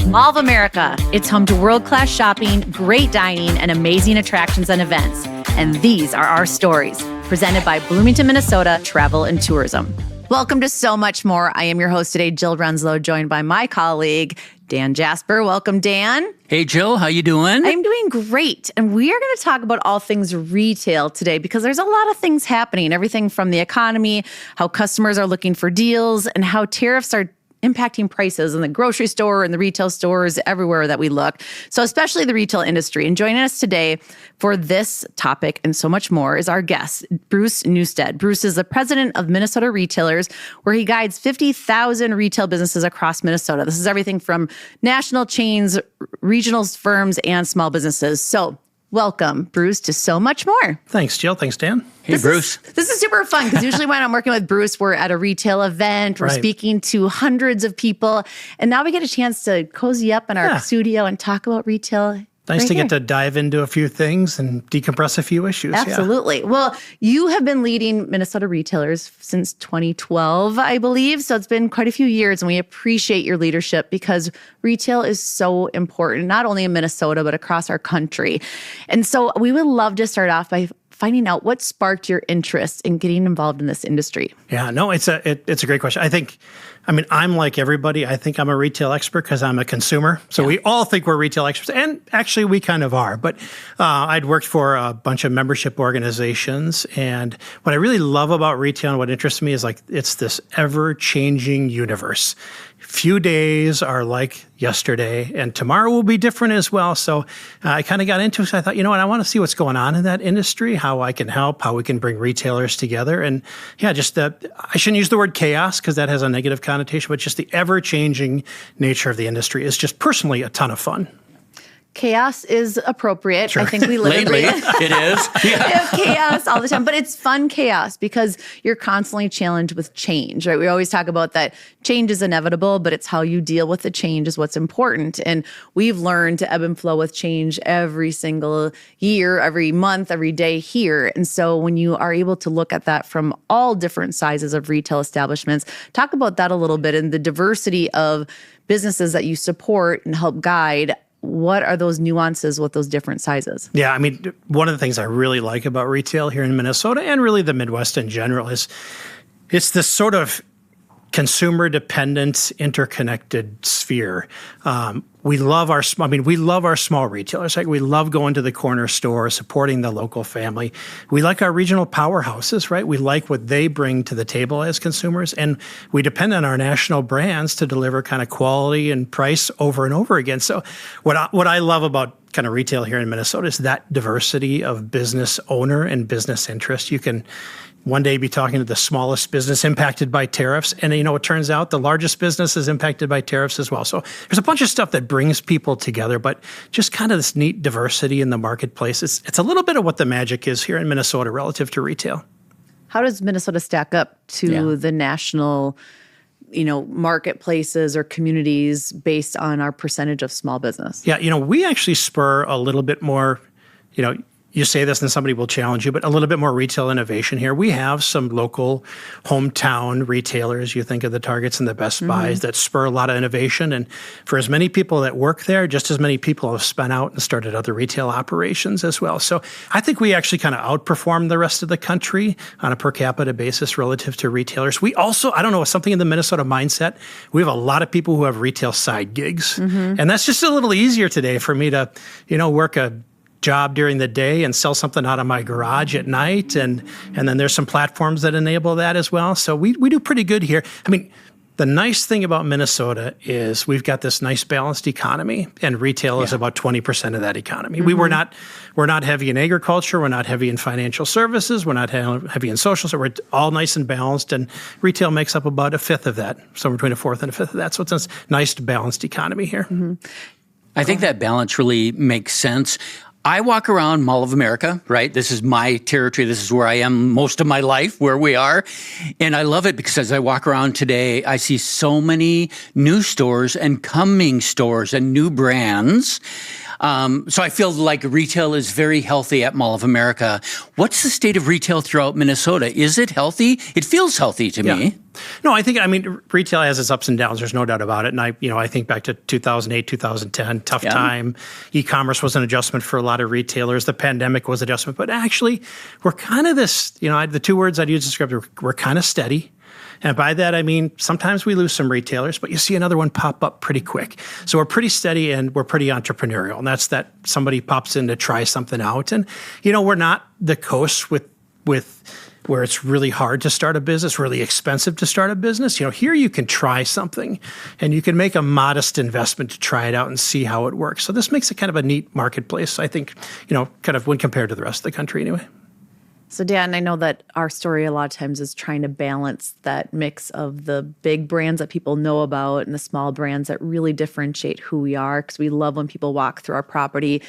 Mall of America. It's home to world-class shopping, great dining, and amazing attractions and events. And these are our stories, presented by Bloomington, Minnesota Travel and Tourism. Welcome to So Much More. I am your host today, Jill Renslow, joined by my colleague, Dan Jasper. Welcome, Dan. Hey, Jill. How you doing? I'm doing great. And we are going to talk about all things retail today because there's a lot of things happening. Everything from the economy, how customers are looking for deals, and how tariffs are impacting prices in the grocery store and the retail stores everywhere that we look. So especially the retail industry. And joining us today for this topic and so much more is our guest, Bruce Nustad. Bruce is the president of Minnesota Retailers, where he guides 50,000 retail businesses across Minnesota. This is everything from national chains, regional firms, and small businesses. So welcome, Bruce, to So Much More. Thanks, Jill. Thanks, Dan. Hey, Bruce. This is super fun because usually when I'm working with Bruce, we're at a retail event, we're speaking to hundreds of people, and now we get a chance to cozy up in our studio and talk about retail. Nice to get to dive into a few things and decompress a few issues. Absolutely. Yeah. Well, you have been leading Minnesota Retailers since 2012, I believe. So it's been quite a few years, and we appreciate your leadership because retail is so important, not only in Minnesota, but across our country. And so we would love to start off by finding out what sparked your interest in getting involved in this industry. Yeah, no, it's a great question. I'm like everybody. I think I'm a retail expert because I'm a consumer. So we all think we're retail experts, and actually we kind of are. But I'd worked for a bunch of membership organizations, and what I really love about retail and what interests me is it's this ever-changing universe. Few days are like yesterday, and tomorrow will be different as well. So I kind of got into it. So I thought, I want to see what's going on in that industry, how I can help, how we can bring retailers together. And I shouldn't use the word chaos because that has a negative connotation, but just the ever-changing nature of the industry is just personally a ton of fun. Chaos is appropriate. Sure. I think we live Lately, it is. Yeah. We have chaos all the time, but it's fun chaos because you're constantly challenged with change, right? We always talk about that change is inevitable, but it's how you deal with the change is what's important. And we've learned to ebb and flow with change every single year, every month, every day here. And so when you are able to look at that from all different sizes of retail establishments, talk about that a little bit and the diversity of businesses that you support and help guide. What are those nuances with those different sizes? Yeah, one of the things I really like about retail here in Minnesota and really the Midwest in general is it's this sort of consumer-dependent, interconnected sphere. We love our small retailers. We love going to the corner store, supporting the local family. We like our regional powerhouses, right? We like what they bring to the table as consumers, and we depend on our national brands to deliver kind of quality and price over and over again. So what I love about kind of retail here in Minnesota is that diversity of business owner and business interest. You can one day be talking to the smallest business impacted by tariffs. And, it turns out the largest business is impacted by tariffs as well. So there's a bunch of stuff that brings people together, but just kind of this neat diversity in the marketplace. It's a little bit of what the magic is here in Minnesota relative to retail. How does Minnesota stack up to the national, marketplaces or communities based on our percentage of small business? Yeah, we actually spur a little bit more, you say this and somebody will challenge you, but a little bit more retail innovation here. We have some local hometown retailers, you think of the Targets and the Best Buys, that spur a lot of innovation. And for as many people that work there, just as many people have spun out and started other retail operations as well. So I think we actually kind of outperform the rest of the country on a per capita basis relative to retailers. We also, something in the Minnesota mindset, we have a lot of people who have retail side gigs. And that's just a little easier today for me to, work a job during the day and sell something out of my garage at night. And then there's some platforms that enable that as well. So we do pretty good here. The nice thing about Minnesota is we've got this nice balanced economy, and retail is about 20% of that economy. We're not heavy in agriculture. We're not heavy in financial services. We're not heavy in social. So we're all nice and balanced, and retail makes up about a fifth of that, somewhere between a fourth and a fifth of that. So it's a nice balanced economy here. I think that balance really makes sense. I walk around Mall of America, right? This is my territory. This is where I am most of my life, where we are. And I love it because as I walk around today, I see so many new stores and coming stores and new brands. So I feel like retail is very healthy at Mall of America. What's the state of retail throughout Minnesota? Is it healthy? It feels healthy to me. No, I mean, retail has its ups and downs. There's no doubt about it. And I think back to 2008, 2010, tough time. E-commerce was an adjustment for a lot of retailers. The pandemic was an adjustment. But actually, we're kind of this, the two words I'd use to describe it, we're kind of steady. And by that, I mean, sometimes we lose some retailers, but you see another one pop up pretty quick. So we're pretty steady and we're pretty entrepreneurial. And that's that somebody pops in to try something out. And, we're not the coast with where it's really hard to start a business, really expensive to start a business. Here you can try something and you can make a modest investment to try it out and see how it works. So this makes it kind of a neat marketplace, I think, kind of when compared to the rest of the country anyway. So Dan, I know that our story a lot of times is trying to balance that mix of the big brands that people know about and the small brands that really differentiate who we are, because we love when people walk through our property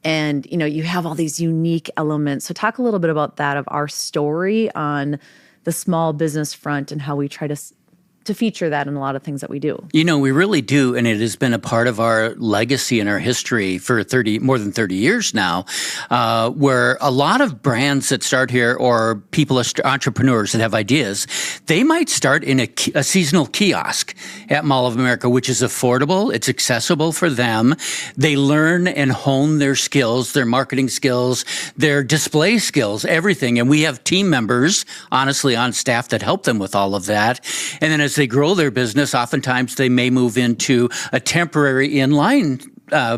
and, you have all these unique elements. So talk a little bit about that, of our story on the small business front and how we try to feature that in a lot of things that we do. We really do, and it has been a part of our legacy and our history for more than 30 years now, where a lot of brands that start here, or people, entrepreneurs that have ideas, they might start in a seasonal kiosk at Mall of America, which is affordable, it's accessible for them. They learn and hone their skills, their marketing skills, their display skills, everything. And we have team members, honestly, on staff that help them with all of that. And then as they grow their business, oftentimes they may move into a temporary inline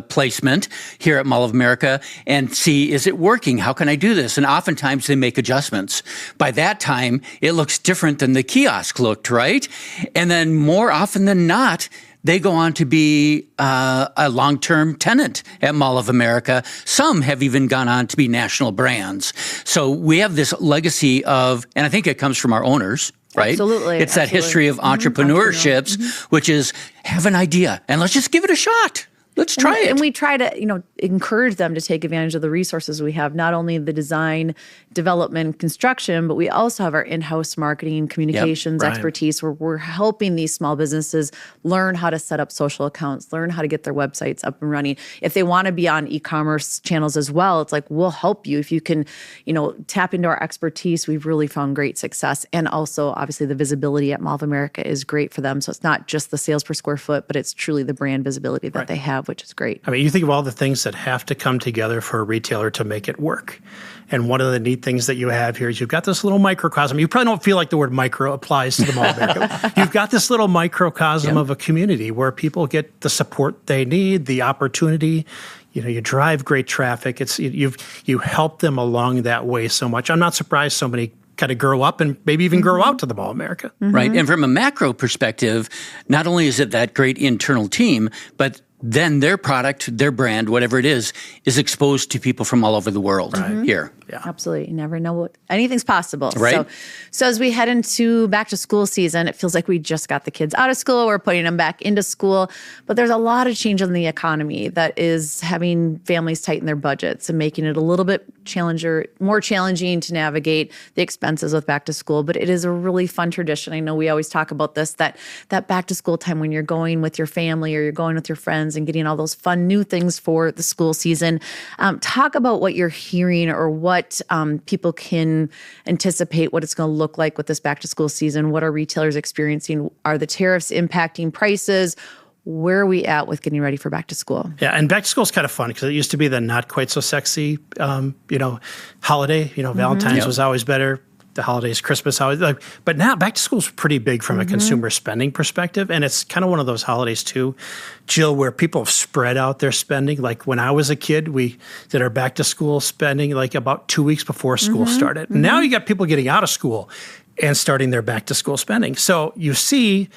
placement here at Mall of America and see, is it working? How can I do this? And oftentimes they make adjustments. By that time, it looks different than the kiosk looked, right? And then more often than not, they go on to be a long-term tenant at Mall of America. Some have even gone on to be national brands. So we have this legacy of, and I think it comes from our owners, right? Absolutely. It's that history of entrepreneurships, which is have an idea and let's just give it a shot. Let's try it. And we try to, encourage them to take advantage of the resources we have, not only the design, development, construction, but we also have our in-house marketing, communications expertise, where we're helping these small businesses learn how to set up social accounts, learn how to get their websites up and running. If they want to be on e-commerce channels as well, it's like, we'll help you. If you can, tap into our expertise, we've really found great success. And also, obviously, the visibility at Mall of America is great for them. So it's not just the sales per square foot, but it's truly the brand visibility that they have, which is great. I mean, you think of all the things that have to come together for a retailer to make it work. And one of the neat things that you have here is you've got this little microcosm. You probably don't feel like the word micro applies to the Mall of America. You've got this little microcosm of a community where people get the support they need, the opportunity. You drive great traffic. You help them along that way so much. I'm not surprised so many kind of grow up and maybe even grow out to the Mall of America. Right. And from a macro perspective, not only is it that great internal team, but then their product, their brand, whatever it is exposed to people from all over the world here. Yeah. Absolutely. You never know what anything's possible. Right. So as we head into back to school season, it feels like we just got the kids out of school. We're putting them back into school. But there's a lot of change in the economy that is having families tighten their budgets and making it a little bit more challenging to navigate the expenses with back to school. But it is a really fun tradition. I know we always talk about this, that back to school time when you're going with your family or you're going with your friends and getting all those fun new things for the school season. Talk about what you're hearing or what people can anticipate what it's going to look like with this back to school season. What are retailers experiencing? Are the tariffs impacting prices? Where are we at with getting ready for back to school? Yeah, and back to school is kind of fun because it used to be the not quite so sexy, holiday. Valentine's was always better. The holidays, Christmas, but now back to school is pretty big from a consumer spending perspective. And it's kind of one of those holidays too, Jill, where people have spread out their spending. Like when I was a kid, we did our back to school spending like about 2 weeks before school started. Now you got people getting out of school and starting their back to school spending. So you see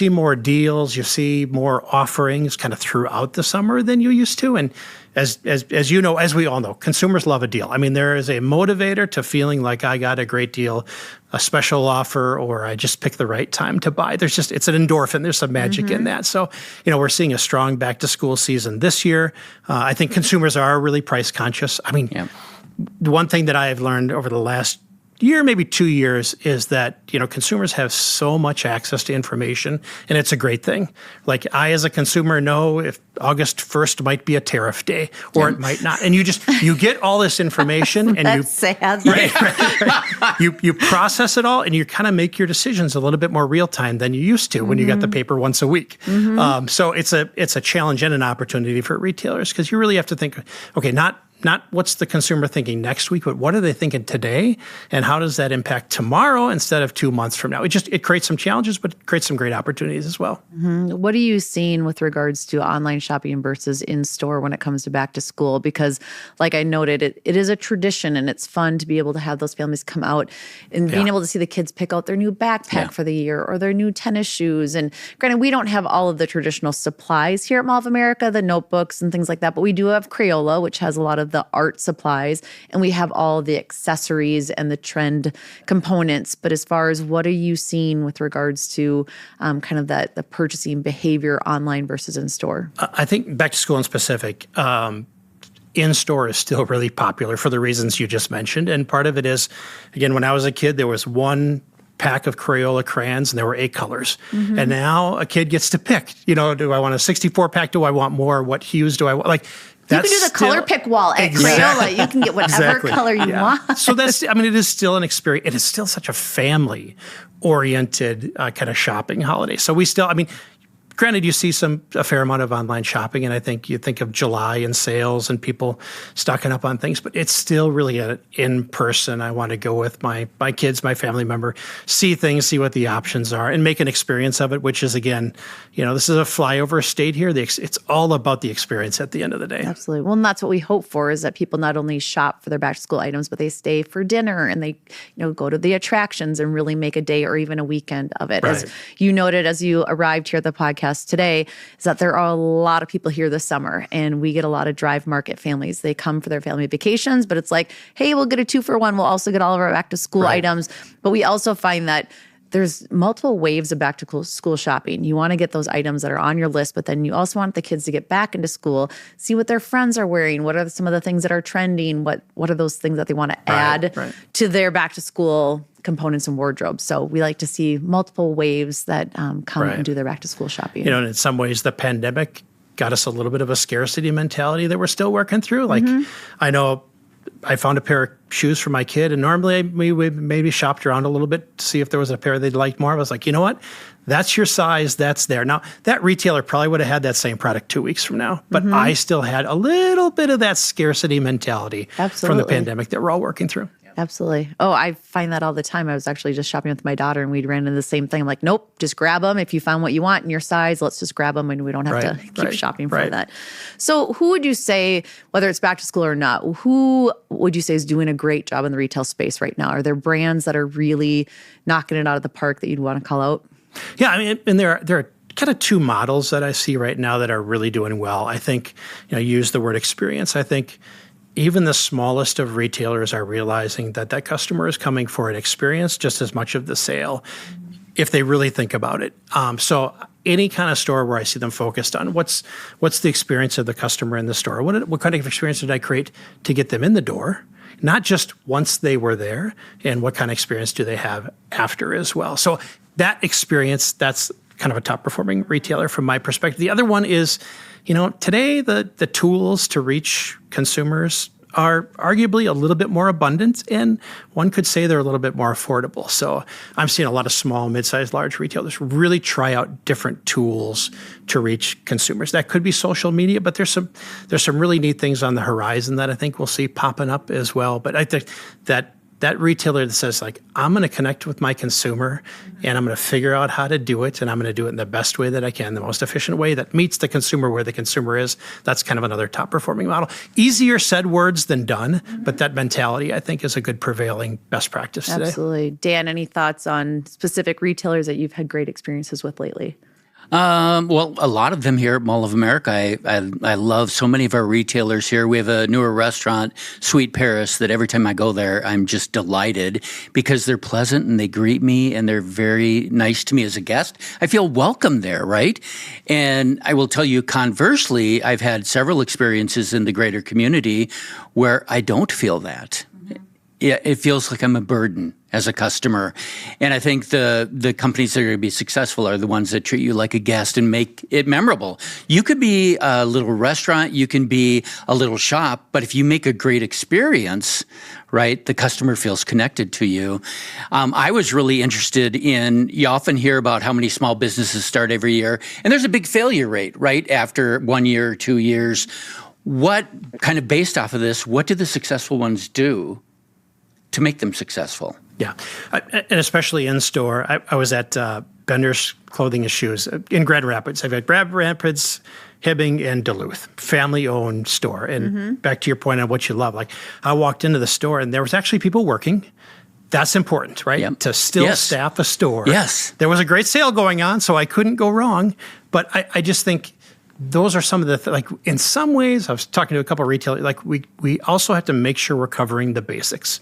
more deals, you see more offerings kind of throughout the summer than you used to. And as you know, as we all know, consumers love a deal. I mean, there is a motivator to feeling like I got a great deal, a special offer, or I just picked the right time to buy. It's an endorphin. There's some magic in that. So, we're seeing a strong back to school season this year. I think consumers are really price conscious. I mean, the one thing that I have learned over the last year, maybe 2 years, is that, consumers have so much access to information, and it's a great thing. Like, I, as a consumer, know if August 1st might be a tariff day, or it might not. And you get all this information, and That's sad. Right. You process it all, and you kind of make your decisions a little bit more real time than you used to when you got the paper once a week. So it's a challenge and an opportunity for retailers, because you really have to think, okay, not what's the consumer thinking next week, but what are they thinking today, and how does that impact tomorrow instead of 2 months from now? It creates some challenges, but it creates some great opportunities as well. What are you seeing with regards to online shopping versus in-store when it comes to back to school? Because like I noted, it is a tradition, and it's fun to be able to have those families come out and being able to see the kids pick out their new backpack for the year or their new tennis shoes. And granted, we don't have all of the traditional supplies here at Mall of America, the notebooks and things like that, but we do have Crayola, which has a lot of the art supplies, and we have all the accessories and the trend components. But as far as what are you seeing with regards to kind of the purchasing behavior online versus in store? I think back to school in specific, in-store is still really popular for the reasons you just mentioned. And part of it is, again, when I was a kid, there was one pack of Crayola crayons, and there were 8 colors. And now a kid gets to pick, do I want a 64 pack? Do I want more? What hues do I want? Like, you can do the color pick wall at Crayola. You can get whatever color you want. So it is still an experience. It is still such a family-oriented kind of shopping holiday. So granted, you see a fair amount of online shopping, and I think you think of July and sales and people stocking up on things, but it's still really an in-person. I want to go with my kids, my family member, see things, see what the options are, and make an experience of it, which is, again, this is a flyover state here. It's all about the experience at the end of the day. Absolutely. Well, and that's what we hope for, is that people not only shop for their back-to-school items, but they stay for dinner, and they go to the attractions and really make a day or even a weekend of it. Right. As you noted, as you arrived here at the podcast today, is that there are a lot of people here this summer, and we get a lot of drive market families. They come for their family vacations, but it's like, hey, we'll get a 2-for-1. We'll also get all of our back to school items. But we also find that there's multiple waves of back to school shopping. You want to get those items that are on your list, but then you also want the kids to get back into school, see what their friends are wearing. What are some of the things that are trending? What are those things that they want to add to their back to school components and wardrobes? So we like to see multiple waves that come and do their back to school shopping. And in some ways, the pandemic got us a little bit of a scarcity mentality that we're still working through. Like, I know I found a pair of shoes for my kid, and normally we maybe shopped around a little bit to see if there was a pair they'd like more. I was like, you know what? That's your size. That's there. Now, that retailer probably would have had that same product 2 weeks from now, but I still had a little bit of that scarcity mentality from the pandemic that we're all working through. Absolutely. Oh, I find that all the time. I was actually just shopping with my daughter, and we ran into the same thing. I'm like, nope, just grab them. If you found what you want in your size, let's just grab them, and we don't have to keep shopping for that. So who would you say, whether it's back to school or not, who would you say is doing a great job in the retail space right now? Are there brands that are really knocking it out of the park that you'd want to call out? Yeah, and there are kind of 2 models that I see right now that are really doing well. I think, you use the word experience. I think even the smallest of retailers are realizing that customer is coming for an experience just as much of the sale, if they really think about it. So any kind of store where I see them focused on what's the experience of the customer in the store? What kind of experience did I create to get them in the door? Not just once they were there, and what kind of experience do they have after as well? So that experience, that's kind of a top performing retailer from my perspective. The other one is, today the tools to reach consumers are arguably a little bit more abundant, and one could say they're a little bit more affordable. So I'm seeing a lot of small, mid-sized, large retailers really try out different tools to reach consumers. That could be social media, but there's some really neat things on the horizon that I think we'll see popping up as well. But I think that retailer that says, like, I'm going to connect with my consumer, and I'm going to figure out how to do it, and I'm going to do it in the best way that I can, the most efficient way that meets the consumer where the consumer is. That's kind of another top performing model. Easier said words than done, but that mentality, I think, is a good prevailing best practice today. Absolutely. Dan, any thoughts on specific retailers that you've had great experiences with lately? Well, a lot of them here at Mall of America. I love so many of our retailers here. We have a newer restaurant, Sweet Paris, that every time I go there, I'm just delighted because they're pleasant and they greet me and they're very nice to me as a guest. I feel welcome there, right? And I will tell you, conversely, I've had several experiences in the greater community where I don't feel that. it feels like I'm a burden as a customer. And I think the companies that are going to be successful are the ones that treat you like a guest and make it memorable. You could be a little restaurant, you can be a little shop, but if you make a great experience, right, the customer feels connected to you. I was really interested in, you often hear about how many small businesses start every year, and there's a big failure rate, right, after 1 year or 2 years. What, kind of based off of this, what do the successful ones do to make them successful? Yeah, and especially in store. I was at Bender's Clothing and Shoes in Grand Rapids. I've had Grand Rapids, Hibbing, and Duluth, family-owned store. And back to your point on what you love, like I walked into the store and there was actually people working. That's important, right? Yep. To still staff a store. Yes. There was a great sale going on, so I couldn't go wrong. But I just think those are some of the, like in some ways, I was talking to a couple of retailers, like we also have to make sure we're covering the basics.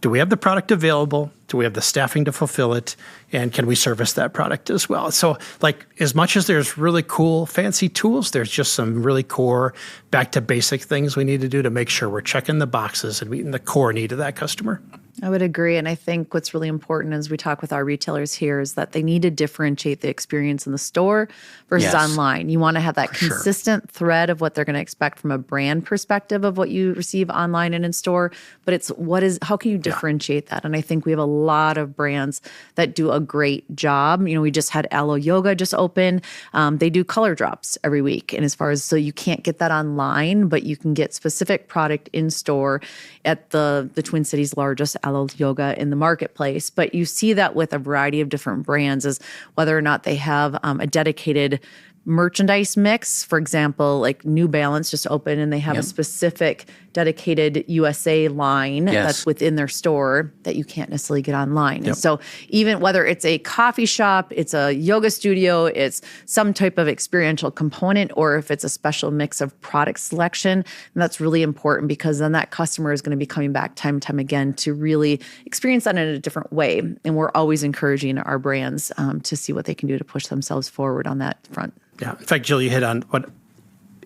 Do we have the product available? Do we have the staffing to fulfill it? And can we service that product as well? So like as much as there's really cool, fancy tools, there's just some really core, back to basic things we need to do to make sure we're checking the boxes and meeting the core need of that customer. I would agree. And I think what's really important as we talk with our retailers here is that they need to differentiate the experience in the store versus online. You want to have that consistent thread of what they're going to expect from a brand perspective of what you receive online and in store. But it's how can you differentiate that? And I think we have a lot of brands that do a great job. You know, we just had Alo Yoga just open. They do color drops every week. And as far as, so you can't get that online, but you can get specific product in store at the Twin Cities' largest Alo Yoga in the marketplace. But you see that with a variety of different brands as whether or not they have a dedicated merchandise mix. For example, like New Balance just opened and they have a specific dedicated USA line that's within their store that you can't necessarily get online. And so even whether it's a coffee shop, it's a yoga studio, it's some type of experiential component, or if it's a special mix of product selection, and that's really important because then that customer is going to be coming back time and time again to really experience that in a different way. And we're always encouraging our brands to see what they can do to push themselves forward on that front. Yeah. In fact, Jill, you hit on what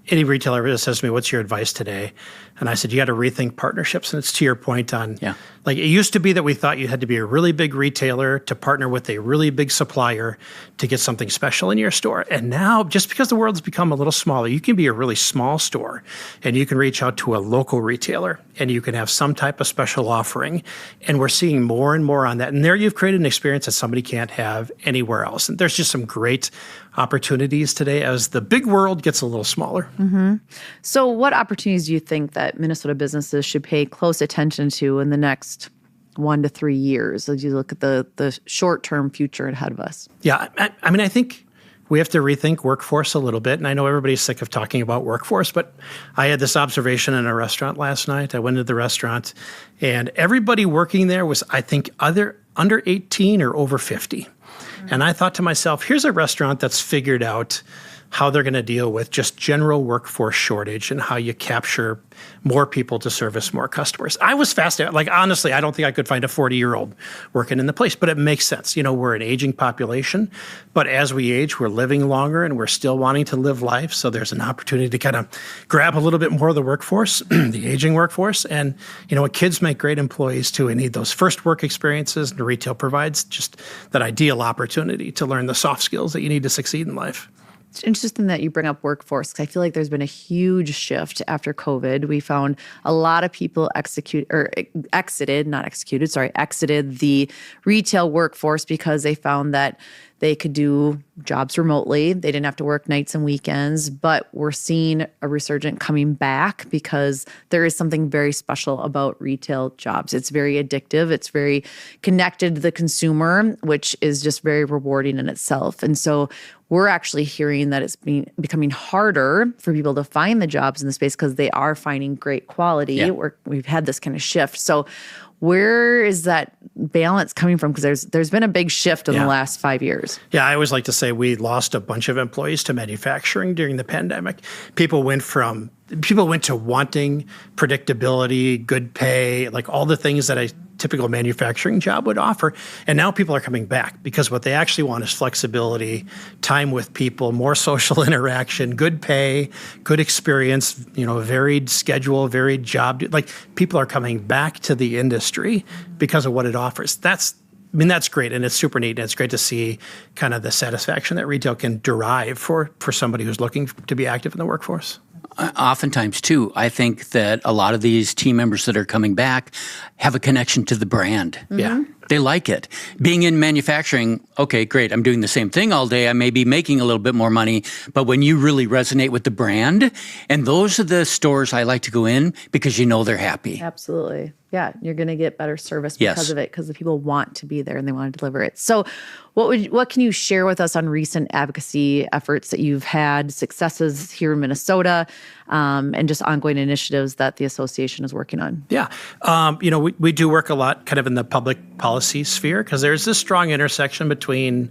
any retailer ever says to me, what's your advice today? And I said, you got to rethink partnerships. And it's to your point on, like it used to be that we thought you had to be a really big retailer to partner with a really big supplier to get something special in your store. And now, just because the world's become a little smaller, you can be a really small store and you can reach out to a local retailer and you can have some type of special offering. And we're seeing more and more on that. And there you've created an experience that somebody can't have anywhere else. And there's just some great opportunities today as the big world gets a little smaller. So what opportunities do you think that Minnesota businesses should pay close attention to in the next 1 to 3 years as you look at the short-term future ahead of us? Yeah, I mean, I think we have to rethink workforce a little bit. And I know everybody's sick of talking about workforce, but I had this observation in a restaurant last night. I went into the restaurant and everybody working there was, I think, either under 18 or over 50. And I thought to myself, here's a restaurant that's figured out how they're going to deal with just general workforce shortage and how you capture more people to service more customers. I was fascinated. Like, honestly, I don't think I could find a 40-year-old working in the place, but it makes sense. You know, we're an aging population, but as we age, we're living longer and we're still wanting to live life. So there's an opportunity to kind of grab a little bit more of the workforce, the aging workforce. And, you know, kids make great employees too and need those first work experiences. And retail provides just that ideal opportunity to learn the soft skills that you need to succeed in life. It's interesting that you bring up workforce because I feel like there's been a huge shift after COVID. We found a lot of people exited the retail workforce because they found that they could do jobs remotely. They didn't have to work nights and weekends, but we're seeing a resurgence coming back because there is something very special about retail jobs. It's very addictive. It's very connected to the consumer, which is just very rewarding in itself. And so we're actually hearing that it's becoming harder for people to find the jobs in the space because they are finding great quality. Yeah. We've had this kind of shift. So where is that balance coming from? Because there's been a big shift in the last 5 years. Yeah, I always like to say we lost a bunch of employees to manufacturing during the pandemic. People went from people went to wanting predictability, good pay, like all the things that a typical manufacturing job would offer. And now people are coming back because what they actually want is flexibility, time with people, more social interaction, good pay, good experience, varied schedule, varied job. Like people are coming back to the industry because of what it offers. That's great, and it's super neat, and it's great to see kind of the satisfaction that retail can derive for somebody who's looking to be active in the workforce. Oftentimes, too, I think that a lot of these team members that are coming back have a connection to the brand. Yeah. They like it. Being in manufacturing, okay, great, I'm doing the same thing all day. I may be making a little bit more money, but when you really resonate with the brand, and those are the stores I like to go in because they're happy. Absolutely. Yeah, you're going to get better service because of it, because the people want to be there and they want to deliver it. So what can you share with us on recent advocacy efforts that you've had, successes here in Minnesota, and just ongoing initiatives that the association is working on? Yeah. We do work a lot kind of in the public policy sphere because there's this strong intersection between,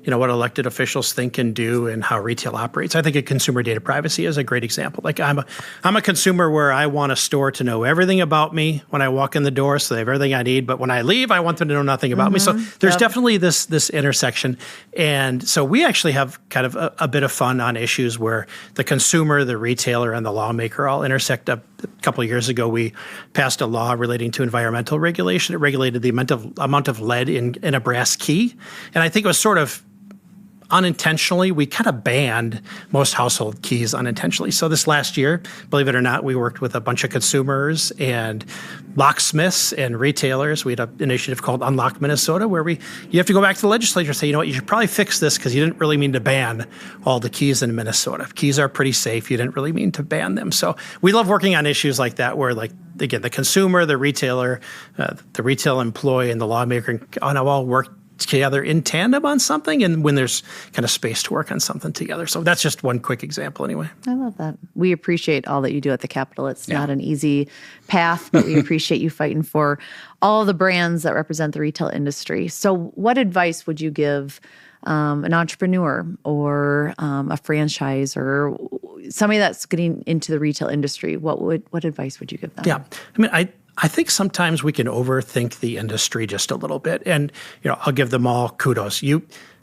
what elected officials think and do and how retail operates. I think a consumer data privacy is a great example. Like I'm a consumer where I want a store to know everything about me when I walk in the door, so they have everything I need. But when I leave, I want them to know nothing about me. So there's definitely this intersection. And so we actually have kind of a bit of fun on issues where the consumer, the retailer, and the lawmaker all intersect. A couple of years ago, we passed a law relating to environmental regulation. It regulated the amount of lead in a brass key. And I think it was sort of unintentionally, we kind of banned most household keys unintentionally. So this last year, believe it or not, we worked with a bunch of consumers and locksmiths and retailers. We had an initiative called Unlock Minnesota where you have to go back to the legislature and say, you should probably fix this because you didn't really mean to ban all the keys in Minnesota. Keys are pretty safe. You didn't really mean to ban them. So we love working on issues like that where, like, again, the consumer, the retailer, the retail employee, and the lawmaker all work together in tandem on something, and when there's kind of space to work on something together. So that's just one quick example anyway. I love that. We appreciate all that you do at the Capitol. It's not an easy path, but we appreciate you fighting for all the brands that represent the retail industry. So what advice would you give an entrepreneur or a franchise or somebody that's getting into the retail industry? What advice would you give them? Yeah. I think sometimes we can overthink the industry just a little bit. And, I'll give them all kudos.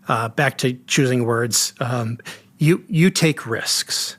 Back to choosing words, you take risks.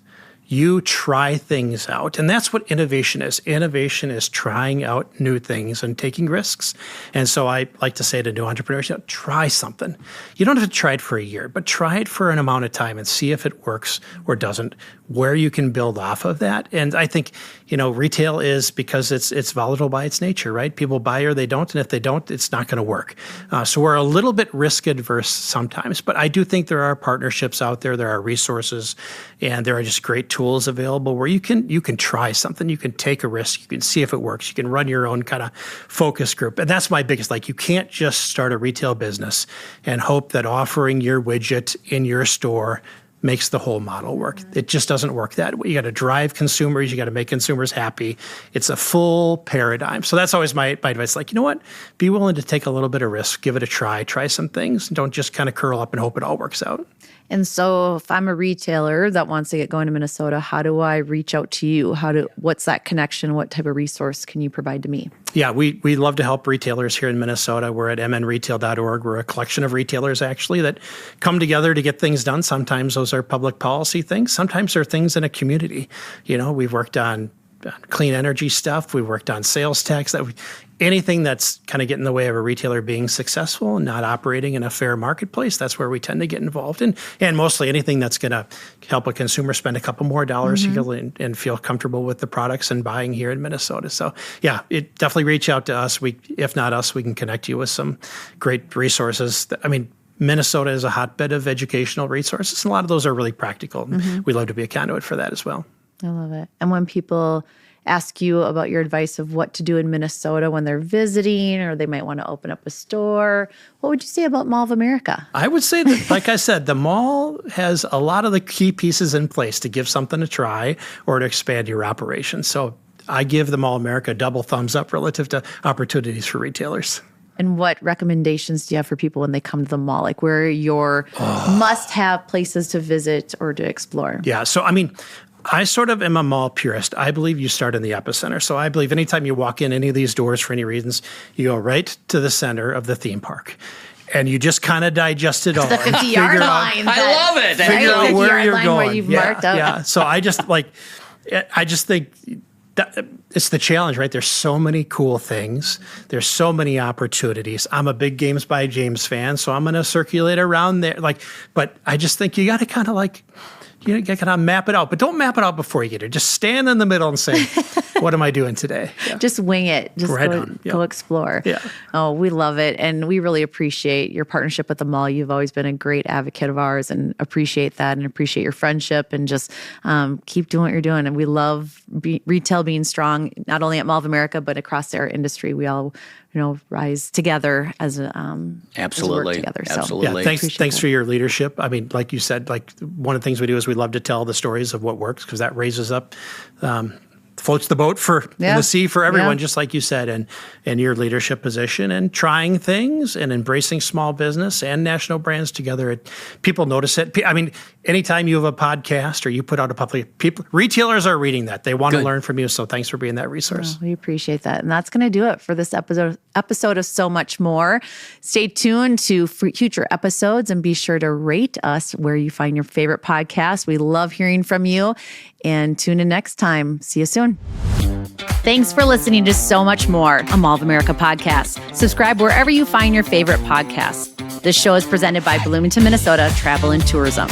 You try things out. And that's what innovation is. Innovation is trying out new things and taking risks. And so I like to say to new entrepreneurs, try something. You don't have to try it for a year, but try it for an amount of time and see if it works or doesn't, where you can build off of that. And I think, retail is, because it's volatile by its nature, right? People buy or they don't. And if they don't, it's not going to work. So we're a little bit risk adverse sometimes, but I do think there are partnerships out there. There are resources, and there are just great tools available where you can try something. You can take a risk. You can see if it works. You can run your own kind of focus group. And that's my biggest, you can't just start a retail business and hope that offering your widget in your store makes the whole model work. It just doesn't work that way. You got to drive consumers. You got to make consumers happy. It's a full paradigm. So that's always my advice. Be willing to take a little bit of risk, give it a try some things. Don't just kind of curl up and hope it all works out. And so if I'm a retailer that wants to get going to Minnesota, how do I reach out to you? What's that connection? What type of resource can you provide to me? Yeah, we love to help retailers here in Minnesota. We're at mnretail.org. We're a collection of retailers, actually, that come together to get things done. Sometimes those are public policy things. Sometimes they're things in a community. We've worked on clean energy stuff. We've worked on sales tax. Anything that's kind of getting in the way of a retailer being successful and not operating in a fair marketplace, that's where we tend to get involved in. And mostly anything that's going to help a consumer spend a couple more dollars and feel comfortable with the products and buying here in Minnesota. So yeah, definitely reach out to us. If not us, we can connect you with some great resources. Minnesota is a hotbed of educational resources, and a lot of those are really practical. We'd love to be a conduit for that as well. I love it. And when people ask you about your advice of what to do in Minnesota when they're visiting, or they might want to open up a store, what would you say about Mall of America? I would say that, like I said, the mall has a lot of the key pieces in place to give something a try or to expand your operation. So I give the Mall of America a double thumbs up relative to opportunities for retailers. And what recommendations do you have for people when they come to the mall? Where are your must-have places to visit or to explore? Yeah, so I sort of am a mall purist. I believe you start in the epicenter. So I believe anytime you walk in any of these doors for any reasons, you go right to the center of the theme park. And you just kind of digest it all. The 50-yard line. I love it. Figure out where you're going. Where you've marked up. Yeah. So I just think that it's the challenge, right? There's so many cool things. There's so many opportunities. I'm a big Games by James fan, so I'm going to circulate around there. But I just think you got to kind of you got to map it out, but don't map it out before you get here. Just stand in the middle and say, what am I doing today? Yeah. Just wing it. Just go explore. Yeah. Oh, we love it. And we really appreciate your partnership with the mall. You've always been a great advocate of ours and appreciate that and appreciate your friendship and just keep doing what you're doing. And we love retail being strong, not only at Mall of America, but across our industry. We all rise together as absolutely work together. Absolutely. Yeah, thanks for your leadership. I mean, like you said, one of the things we do is we love to tell the stories of what works because that raises up, floats the boat in the sea for everyone, just like you said, and your leadership position and trying things and embracing small business and national brands together. People notice it. I mean, anytime you have a podcast or you put out retailers are reading that. They want to learn from you. So thanks for being that resource. Oh, we appreciate that. And that's going to do it for this episode of So Much More. Stay tuned to future episodes and be sure to rate us where you find your favorite podcast. We love hearing from you. And tune in next time. See you soon. Thanks for listening to So Much More, a Mall of America podcast. Subscribe wherever you find your favorite podcasts. This show is presented by Bloomington, Minnesota Travel and Tourism.